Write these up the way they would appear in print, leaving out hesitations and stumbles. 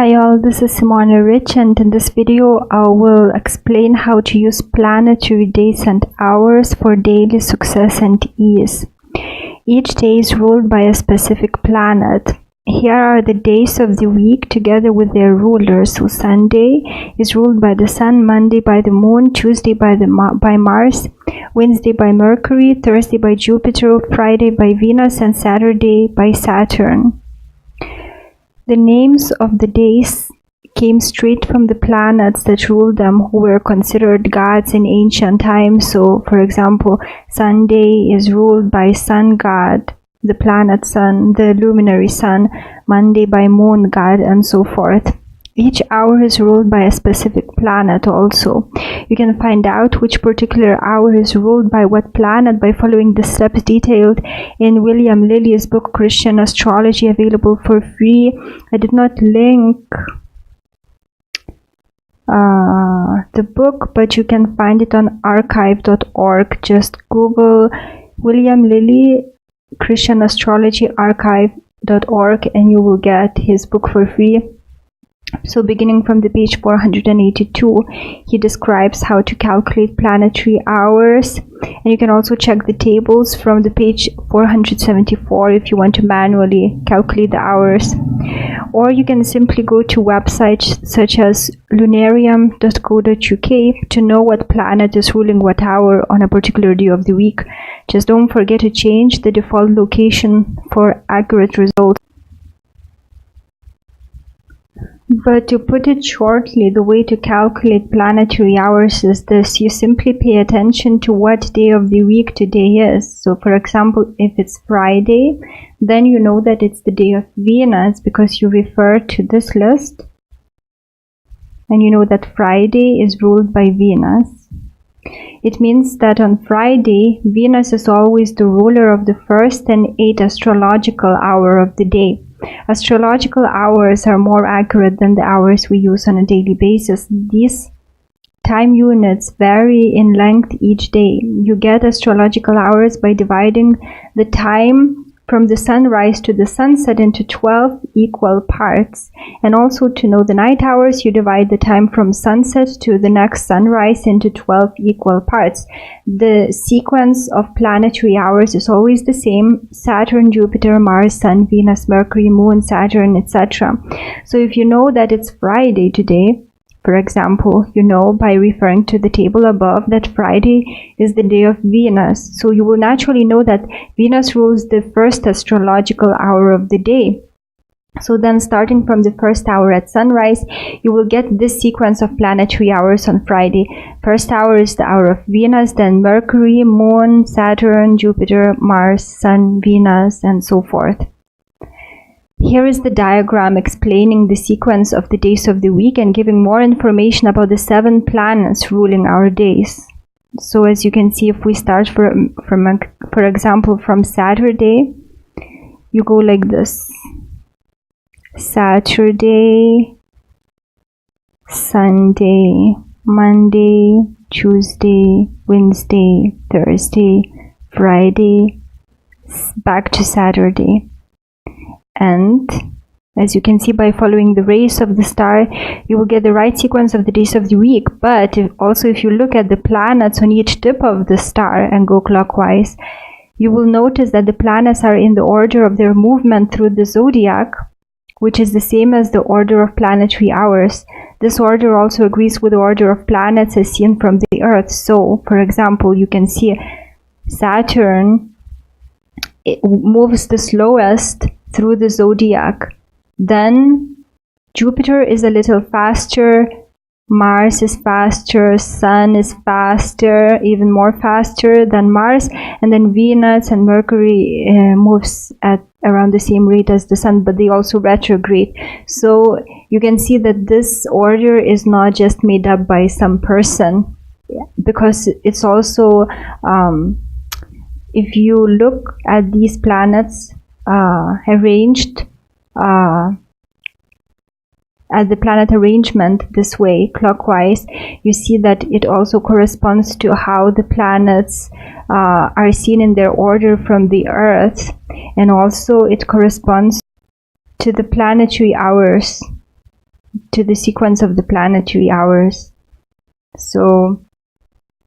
Hi all, this is Simona Rich, and in this video I will explain how to use planetary days and hours for daily success and ease. Each day is ruled by a specific planet. Here are the days of the week together with their rulers. So Sunday is ruled by the Sun, Monday by the Moon, Tuesday by Mars, Wednesday by Mercury, Thursday by Jupiter, Friday by Venus, and Saturday by Saturn. The names of the days came straight from the planets that ruled them, who were considered gods in ancient times. So, for example, Sunday is ruled by Sun God, the planet Sun, the luminary Sun, Monday by Moon God, and so forth. Each hour is ruled by a specific planet also. You can find out which particular hour is ruled by what planet by following the steps detailed in William Lilly's book Christian Astrology, available for free. I did not link the book, but you can find it on archive.org. Just Google William Lilly Christian Astrology archive.org and you will get his book for free. So beginning from the page 482, he describes how to calculate planetary hours, and you can also check the tables from the page 474 if you want to manually calculate the hours. Or you can simply go to websites such as lunarium.co.uk to know what planet is ruling what hour on a particular day of the week. Just don't forget to change the default location for accurate results. But to put it shortly, the way to calculate planetary hours is this. You simply pay attention to what day of the week today is. So for example, if it's Friday, then you know that it's the day of Venus because you refer to this list and you know that Friday is ruled by Venus. It means that on Friday, Venus is always the ruler of the first and 8th astrological hour of the day. Astrological hours are more accurate than the hours we use on a daily basis. These time units vary in length each day. You get astrological hours by dividing the time from the sunrise to the sunset into 12 equal parts. And also to know the night hours, you divide the time from sunset to the next sunrise into 12 equal parts. The sequence of planetary hours is always the same: Saturn, Jupiter, Mars, Sun, Venus, Mercury, Moon, Saturn, etc. So if you know that it's Friday today, for example, you know by referring to the table above that Friday is the day of Venus. So you will naturally know that Venus rules the first astrological hour of the day. So then starting from the first hour at sunrise, you will get this sequence of planetary hours on Friday. First hour is the hour of Venus, then Mercury, Moon, Saturn, Jupiter, Mars, Sun, Venus, and so forth. Here is the diagram explaining the sequence of the days of the week and giving more information about the 7 planets ruling our days. So as you can see, if we start for example from Saturday, you go like this: Saturday, Sunday, Monday, Tuesday, Wednesday, Thursday, Friday, back to Saturday. And as you can see, by following the rays of the star, you will get the right sequence of the days of the week. But also if you look at the planets on each tip of the star and go clockwise, you will notice that the planets are in the order of their movement through the zodiac, which is the same as the order of planetary hours. This order also agrees with the order of planets as seen from the Earth. So, for example, you can see Saturn, it moves the slowest through the zodiac. Then Jupiter is a little faster, Mars is faster, Sun is faster, even more faster than Mars, and then Venus and Mercury moves at around the same rate as the Sun, but they also retrograde. So you can see that this order is not just made up by some person, because it's also if you look at these planets arranged as the planet arrangement this way, clockwise, you see that it also corresponds to how the planets are seen in their order from the Earth, and also it corresponds to the planetary hours to the sequence of the planetary hours. So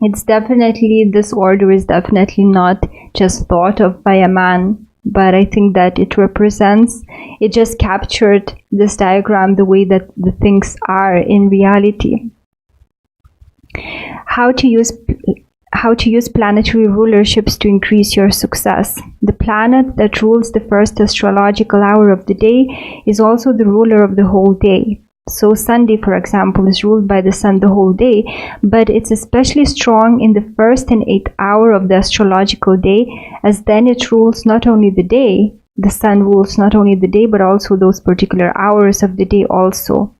it's definitely, this order is definitely not just thought of by a man, but I think that it just captured this diagram the way that the things are in reality. How to use planetary rulerships to increase your success. The planet that rules the first astrological hour of the day is also the ruler of the whole day. So Sunday, for example, is ruled by the sun the whole day, but it's especially strong in the first and 8th hour of the astrological day, as then it rules not only the day, the sun rules not only the day, but also those particular hours of the day also.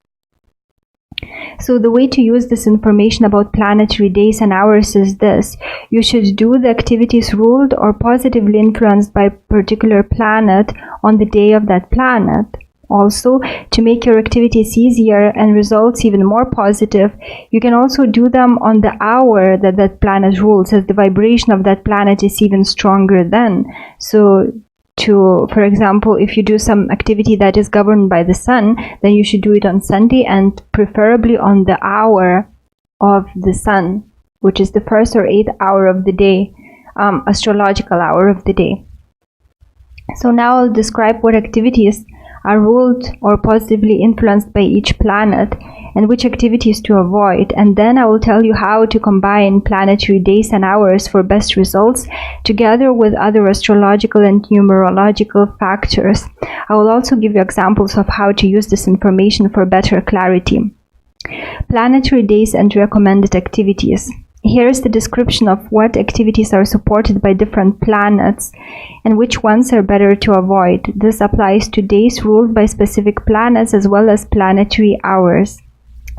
So the way to use this information about planetary days and hours is this. You should do the activities ruled or positively influenced by a particular planet on the day of that planet. Also, to make your activities easier and results even more positive, you can also do them on the hour that that planet rules, as the vibration of that planet is even stronger then. So, for example, if you do some activity that is governed by the sun, then you should do it on Sunday, and preferably on the hour of the sun, which is the 1st or 8th hour of the day, astrological hour of the day. So now I'll describe what activities are ruled or positively influenced by each planet and which activities to avoid, and then I will tell you how to combine planetary days and hours for best results together with other astrological and numerological factors. I will also give you examples of how to use this information for better clarity. Planetary days and recommended activities. Here is the description of what activities are supported by different planets and which ones are better to avoid. This applies to days ruled by specific planets as well as planetary hours.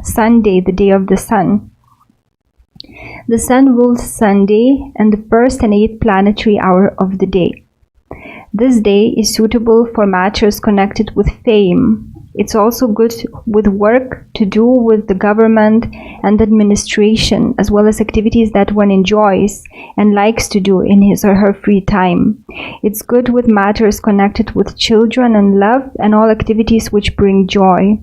Sunday, the day of the sun. The sun rules Sunday and the 1st and 8th planetary hour of the day. This day is suitable for matters connected with fame. It's also good with work to do with the government and administration, as well as activities that one enjoys and likes to do in his or her free time. It's good with matters connected with children and love and all activities which bring joy.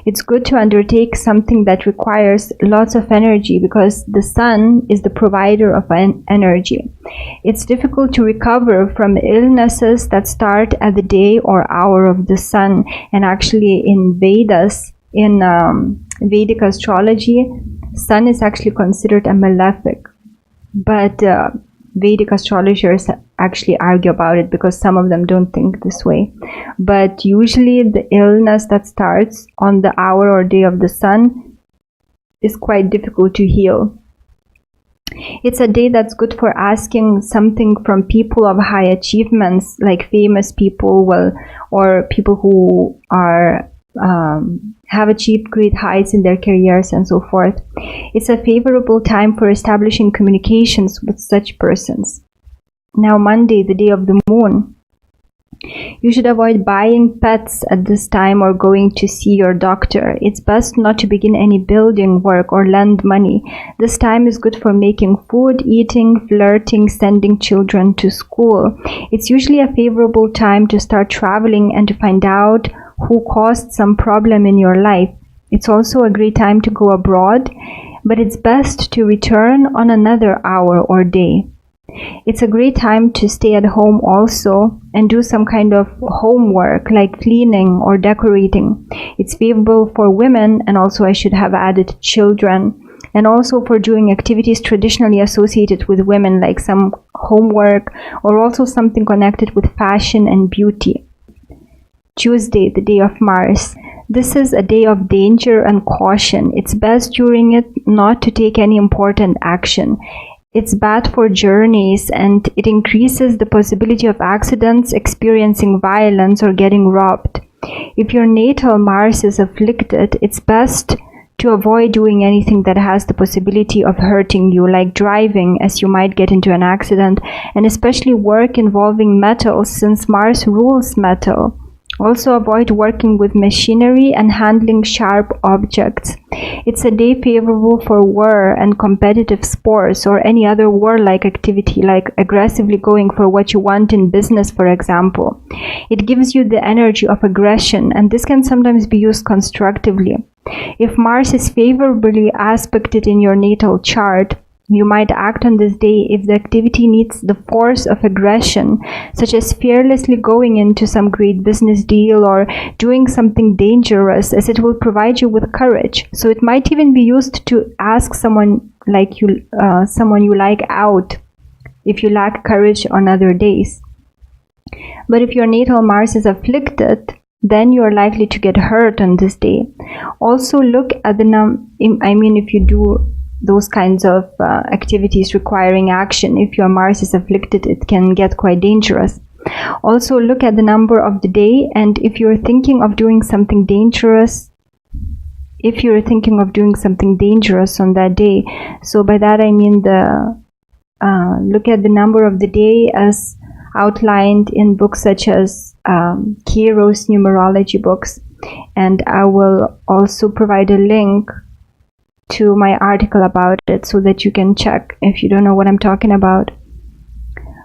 It's good to undertake something that requires lots of energy because the sun is the provider of energy. It's difficult to recover from illnesses that start at the day or hour of the sun, and actually in Vedas, in Vedic astrology, sun is actually considered a malefic, but Vedic astrologers actually argue about it because some of them don't think this way. But usually the illness that starts on the hour or day of the sun is quite difficult to heal. It's a day that's good for asking something from people of high achievements, like famous people, or people who are have achieved great heights in their careers and so forth. It's a favorable time for establishing communications with such persons. Now Monday, the day of the moon. You should avoid buying pets at this time or going to see your doctor. It's best not to begin any building work or lend money. This time is good for making food, eating, flirting, sending children to school. It's usually a favorable time to start traveling and to find out who caused some problem in your life. It's also a great time to go abroad, but it's best to return on another hour or day. It's a great time to stay at home also and do some kind of homework like cleaning or decorating. It's favorable for women, and also I should have added children, and also for doing activities traditionally associated with women like some homework or also something connected with fashion and beauty. Tuesday, the day of Mars. This is a day of danger and caution. It's best during it not to take any important action. It's bad for journeys and it increases the possibility of accidents, experiencing violence, or getting robbed. If your natal Mars is afflicted, it's best to avoid doing anything that has the possibility of hurting you, like driving, as you might get into an accident, and especially work involving metals, since Mars rules metal. Also avoid working with machinery and handling sharp objects. It's a day favorable for war and competitive sports or any other warlike activity, like aggressively going for what you want in business, for example. It gives you the energy of aggression, and this can sometimes be used constructively. If Mars is favorably aspected in your natal chart, you might act on this day if the activity needs the force of aggression, such as fearlessly going into some great business deal or doing something dangerous, as it will provide you with courage. So it might even be used to ask someone you like out if you lack courage on other days. But if your natal Mars is afflicted, then you are likely to get hurt on this day. Also look at if you do those kinds of activities requiring action, if your Mars is afflicted, it can get quite dangerous. Also look at the number of the day, and if you're thinking of doing something dangerous, on that day, so by that I mean look at the number of the day as outlined in books such as Kairos numerology books, and I will also provide a link to my article about it so that you can check if you don't know what I'm talking about.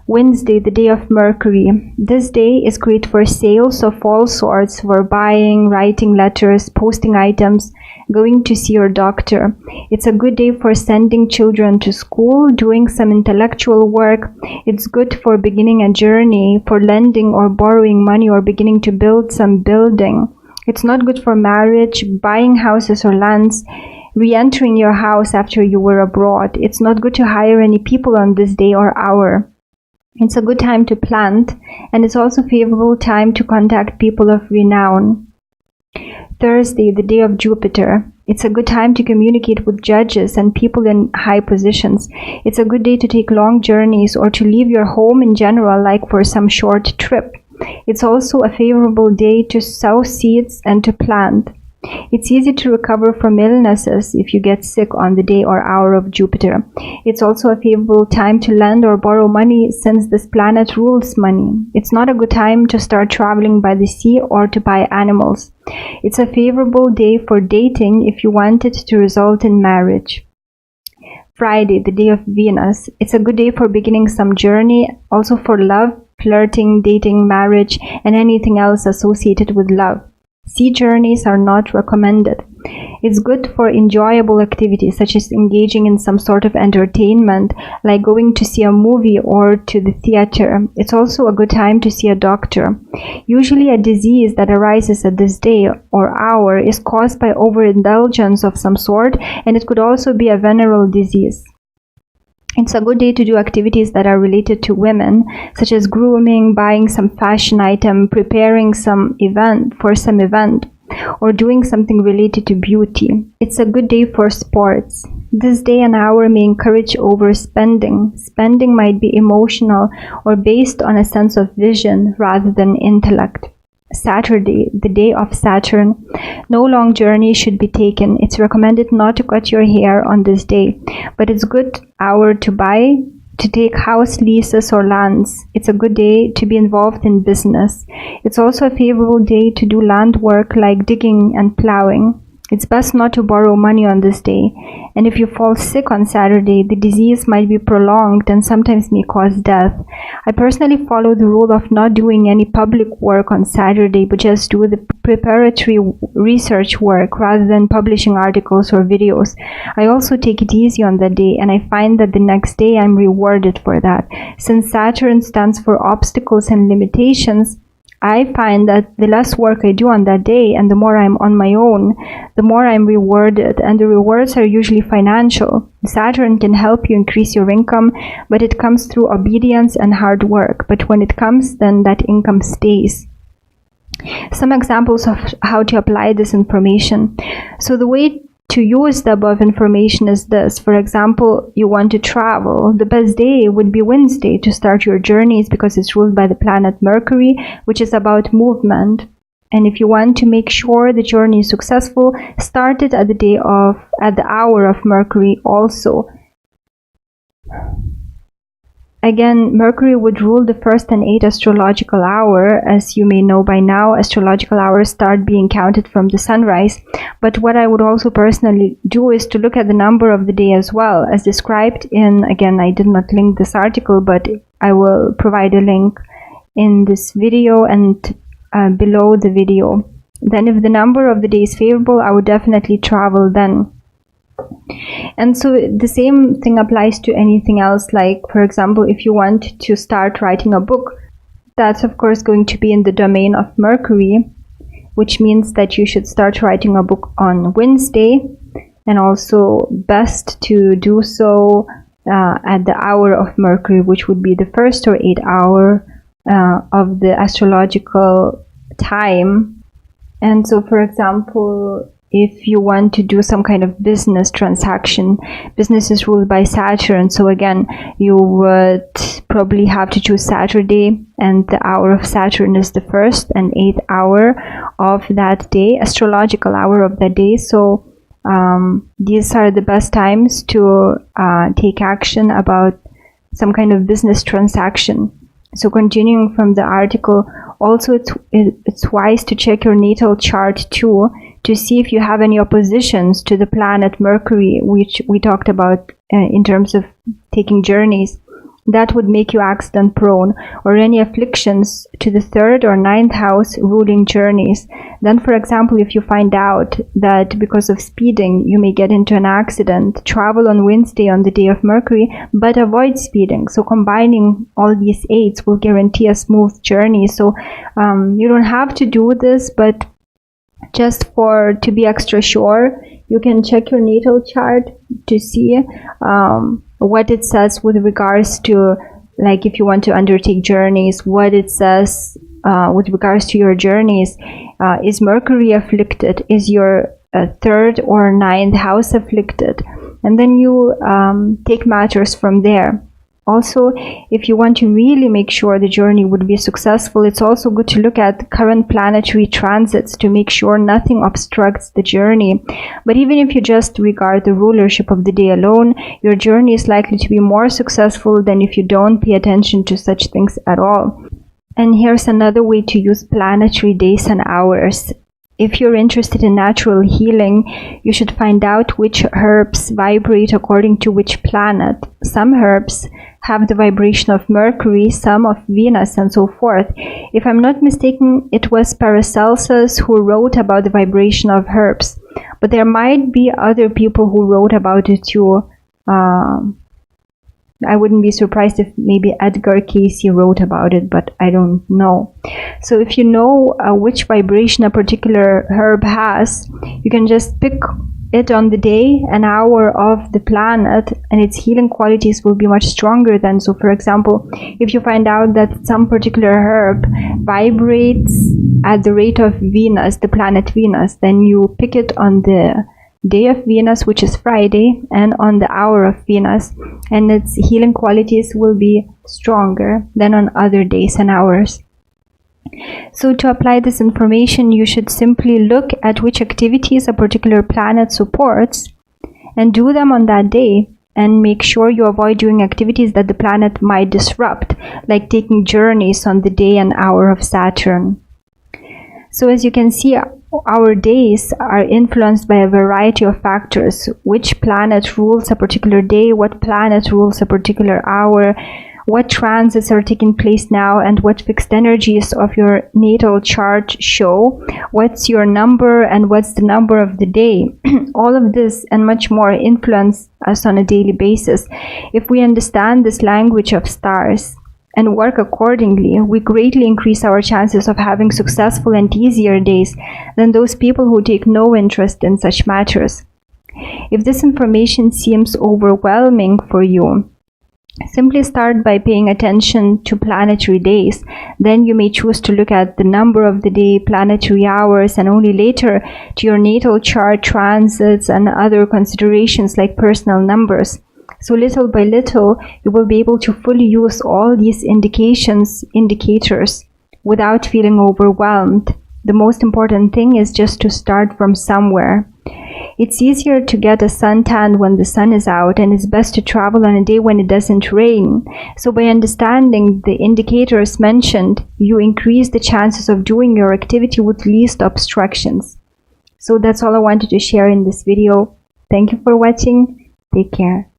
Wednesday, the day of Mercury. This day is great for sales of all sorts, for buying, writing letters, posting items, going to see your doctor. It's a good day for sending children to school, doing some intellectual work. It's good for beginning a journey, for lending or borrowing money or beginning to build some building. It's not good for marriage, buying houses or lands, re-entering your house after you were abroad. It's not good to hire any people on this day or hour. It's a good time to plant, and it's also a favorable time to contact people of renown. Thursday, the day of Jupiter. It's a good time to communicate with judges and people in high positions. It's a good day to take long journeys or to leave your home in general, like for some short trip. It's also a favorable day to sow seeds and to plant. It's easy to recover from illnesses if you get sick on the day or hour of Jupiter. It's also a favorable time to lend or borrow money since this planet rules money. It's not a good time to start traveling by the sea or to buy animals. It's a favorable day for dating if you want it to result in marriage. Friday, the day of Venus. It's a good day for beginning some journey, also for love, flirting, dating, marriage, and anything else associated with love. Sea journeys are not recommended. It's good for enjoyable activities such as engaging in some sort of entertainment, like going to see a movie or to the theater. It's also a good time to see a doctor. Usually a disease that arises at this day or hour is caused by overindulgence of some sort, and it could also be a venereal disease. It's a good day to do activities that are related to women, such as grooming, buying some fashion item, preparing some event, or doing something related to beauty. It's a good day for sports. This day and hour may encourage overspending. Spending might be emotional or based on a sense of vision rather than intellect. Saturday, the day of Saturn. No long journey should be taken. It's recommended not to cut your hair on this day, but it's a good hour to take house leases or lands. It's a good day to be involved in business. It's also a favorable day to do land work like digging and plowing. It's best not to borrow money on this day, and if you fall sick on Saturday, the disease might be prolonged and sometimes may cause death. I personally follow the rule of not doing any public work on Saturday, but just do the preparatory research work rather than publishing articles or videos. I also take it easy on that day, and I find that the next day I'm rewarded for that. Since Saturn stands for obstacles and limitations, I find that the less work I do on that day and the more I'm on my own, the more I'm rewarded, and the rewards are usually financial. Saturn can help you increase your income, but it comes through obedience and hard work. But when it comes, then that income stays. Some examples of how to apply this information. So the way to use the above information is this. For example, you want to travel. The best day would be Wednesday to start your journeys because it's ruled by the planet Mercury, which is about movement. And if you want to make sure the journey is successful, start it at the hour of Mercury also. again, Mercury would rule the 1st and 8th astrological hour. As you may know by now, astrological hours start being counted from the sunrise. But what I would also personally do is to look at the number of the day as well, as described in, again, I did not link this article, but I will provide a link in this video and below the video. Then if the number of the day is favorable, I would definitely travel then. And so the same thing applies to anything else, like, for example, if you want to start writing a book, that's of course going to be in the domain of Mercury, which means that you should start writing a book on Wednesday, and also best to do so at the hour of Mercury, which would be the 1st or 8th hour of the astrological time. And so, for example, if you want to do some kind of business transaction, business is ruled by Saturn. So again, you would probably have to choose Saturday, and the hour of Saturn is the 1st and 8th hour of that day, astrological hour of that day. So these are the best times to take action about some kind of business transaction. So continuing from the article, also it's wise to check your natal chart too, to see if you have any oppositions to the planet Mercury, which we talked about in terms of taking journeys. That would make you accident prone, or any afflictions to the 3rd or 9th house ruling journeys. Then, for example, if you find out that because of speeding you may get into an accident, travel on Wednesday on the day of Mercury, but avoid speeding. So combining all these aids will guarantee a smooth journey. So you don't have to do this, but just to be extra sure, you can check your natal chart to see what it says with regards to, like, if you want to undertake journeys, what it says with regards to your journeys. Is Mercury afflicted? Is your 3rd or 9th house afflicted? And then you take matters from there. Also, if you want to really make sure the journey would be successful, it's also good to look at current planetary transits to make sure nothing obstructs the journey. But even if you just regard the rulership of the day alone, your journey is likely to be more successful than if you don't pay attention to such things at all. And here's another way to use planetary days and hours. If you're interested in natural healing, you should find out which herbs vibrate according to which planet. Some herbs have the vibration of Mercury, some of Venus, and so forth. If I'm not mistaken, it was Paracelsus who wrote about the vibration of herbs, but there might be other people who wrote about it too. I wouldn't be surprised if maybe Edgar Casey wrote about it, but I don't know. So if you know which vibration a particular herb has, you can just pick it on the day and hour of the planet, and its healing qualities will be much stronger then. So for example, if you find out that some particular herb vibrates at the rate of Venus, the planet Venus, then you pick it on the day of Venus, which is Friday, and on the hour of Venus, and its healing qualities will be stronger than on other days and hours. So to apply this information, you should simply look at which activities a particular planet supports and do them on that day, and make sure you avoid doing activities that the planet might disrupt, like taking journeys on the day and hour of Saturn. So as you can see, our days are influenced by a variety of factors. Which planet rules a particular day, what planet rules a particular hour, what transits are taking place now, and what fixed energies of your natal chart show, what's your number and what's the number of the day. All of this and much more influence us on a daily basis. If we understand this language of stars and work accordingly, we greatly increase our chances of having successful and easier days than those people who take no interest in such matters. If this information seems overwhelming for you, simply start by paying attention to planetary days. Then you may choose to look at the number of the day, planetary hours, and only later to your natal chart, transits, and other considerations like personal numbers. So little by little, you will be able to fully use all these indicators without feeling overwhelmed. The most important thing is just to start from somewhere. It's easier to get a suntan when the sun is out, and it's best to travel on a day when it doesn't rain. So by understanding the indicators mentioned, you increase the chances of doing your activity with least obstructions. So that's all I wanted to share in this video. Thank you for watching. Take care.